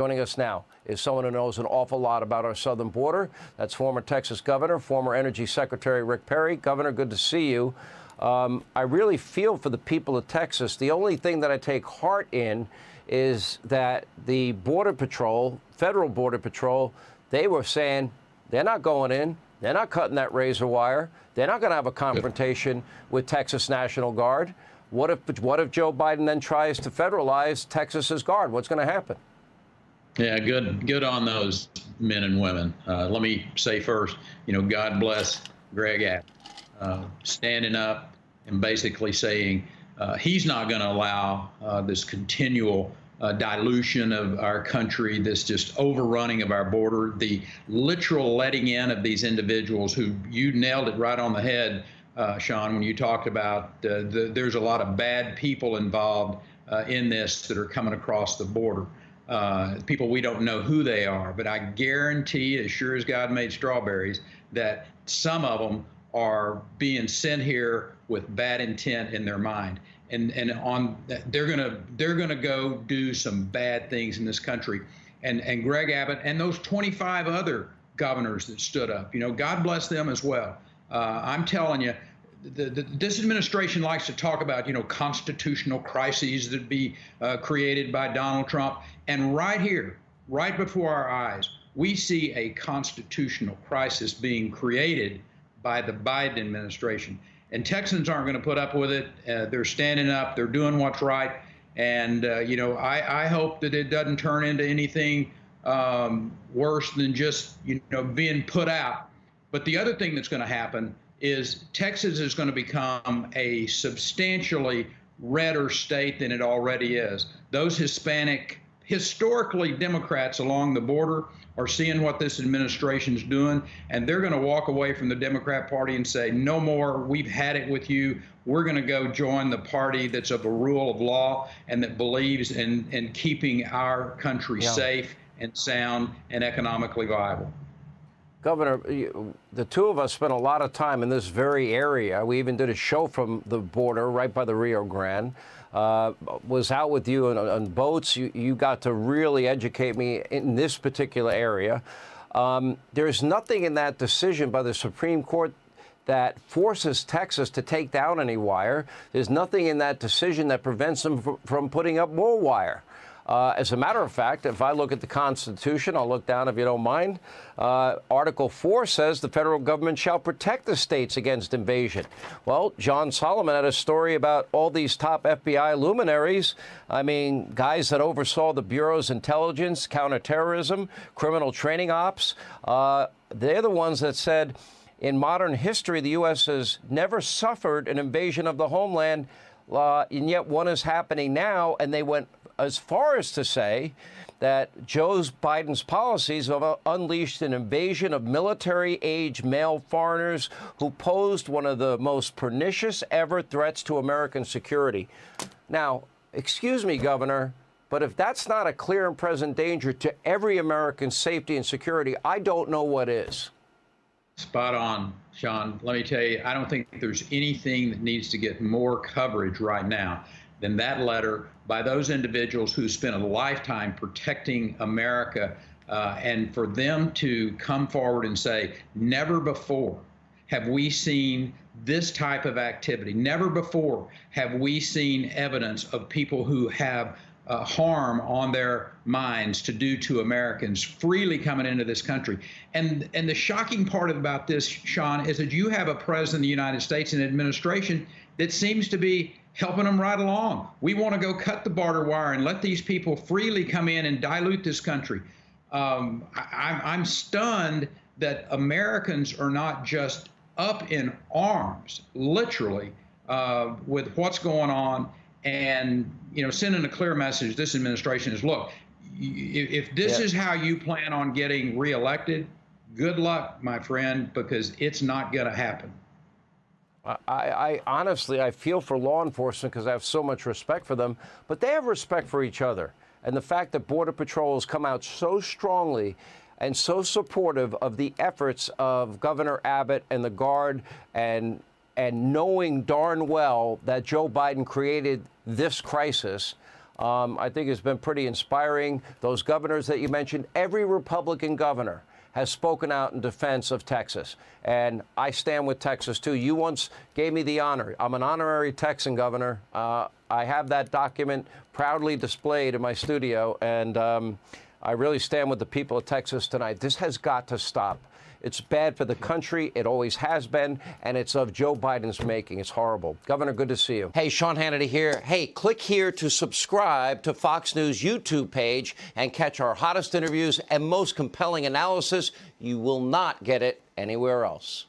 Joining us now is someone who knows an awful lot about our southern border. That's former Texas Governor, former Energy Secretary Rick Perry. Governor, good to see you. I really feel for the people of Texas. The only thing that I take heart in is that the Border Patrol, federal Border Patrol, they were saying they're not going in. They're not cutting that razor wire. They're not going to have a confrontation with Texas National Guard. What if Joe Biden then tries to federalize Texas's Guard? What's going to happen? Yeah, good on those men and women. Let me say first, God bless Greg Abbott, standing up and basically saying he's not going to allow this continual dilution of our country, this just overrunning of our border, the literal letting in of these individuals who, you nailed it right on the head, Sean, when you talked about there's a lot of bad people involved in this that are coming across the border. People we don't know who they are, but I guarantee, as sure as God made strawberries, that some of them are being sent here with bad intent in their mind, and they're gonna go do some bad things in this country. And Greg Abbott and those 25 other governors that stood up, God bless them as well. I'm telling you, this administration likes to talk about, constitutional crises that be created by Donald Trump. And right here, right before our eyes, we see a constitutional crisis being created by the Biden administration. And Texans aren't going to put up with it. They're standing up. They're doing what's right. And, I hope that it doesn't turn into anything worse than just, being put out. But the other thing that's going to happen is Texas is going to become a substantially redder state than it already is. Those Hispanic, historically Democrats along the border are seeing what this administration's doing, and they're going to walk away from the Democrat Party and say, no more, we've had it with you. We're going to go join the party that's of a rule of law and that believes in keeping our country safe and sound and economically viable. Governor, the two of us spent a lot of time in this very area. We even did a show from the border right by the Rio Grande. Was out with you on boats. You got to really educate me in this particular area. There's nothing in that decision by the Supreme Court that forces Texas to take down any wire. There's nothing in that decision that prevents them from putting up more wire. As a matter of fact, if I look at the Constitution, I'll look down if you don't mind. Article 4 says the federal government shall protect the states against invasion. Well, John Solomon had a story about all these top FBI luminaries. I mean, guys that oversaw the Bureau's intelligence, counterterrorism, criminal training ops. They're the ones that said in modern history, the U.S. has never suffered an invasion of the homeland, and yet one is happening now, and they went as far as to say that Joe Biden's policies have unleashed an invasion of military-age male foreigners who posed one of the most pernicious ever threats to American security. Now, excuse me, Governor, but if that's not a clear and present danger to every American's safety and security, I don't know what is. Spot on, Sean. Let me tell you, I don't think there's anything that needs to get more coverage right now than that letter by those individuals who spent a lifetime protecting America, and for them to come forward and say, never before have we seen this type of activity. Never before have we seen evidence of people who have harm on their minds to do to Americans freely coming into this country. And the shocking part about this, Sean, is that you have a president of the United States and administration that seems to be helping them right along. We want to go cut the barbed wire and let these people freely come in and dilute this country. I'm stunned that Americans are not just up in arms, literally, with what's going on, and sending a clear message. This administration is, look, if this is how you plan on getting reelected, good luck, my friend, because it's not going to happen. I honestly, I feel for law enforcement because I have so much respect for them, but they have respect for each other. And the fact that Border Patrol has come out so strongly and so supportive of the efforts of Governor Abbott and the Guard, and knowing darn well that Joe Biden created this crisis, I think has been pretty inspiring. Those governors that you mentioned, every Republican governor has spoken out in defense of Texas. And I stand with Texas, too. You once gave me the honor. I'm an honorary Texan governor. I have that document proudly displayed in my studio, and I really stand with the people of Texas tonight. This has got to stop. It's bad for the country. It always has been, and it's of Joe Biden's making. It's horrible. Governor, good to see you. Hey, Sean Hannity here. Hey, click here to subscribe to Fox News YouTube page and catch our hottest interviews and most compelling analysis. You will not get it anywhere else.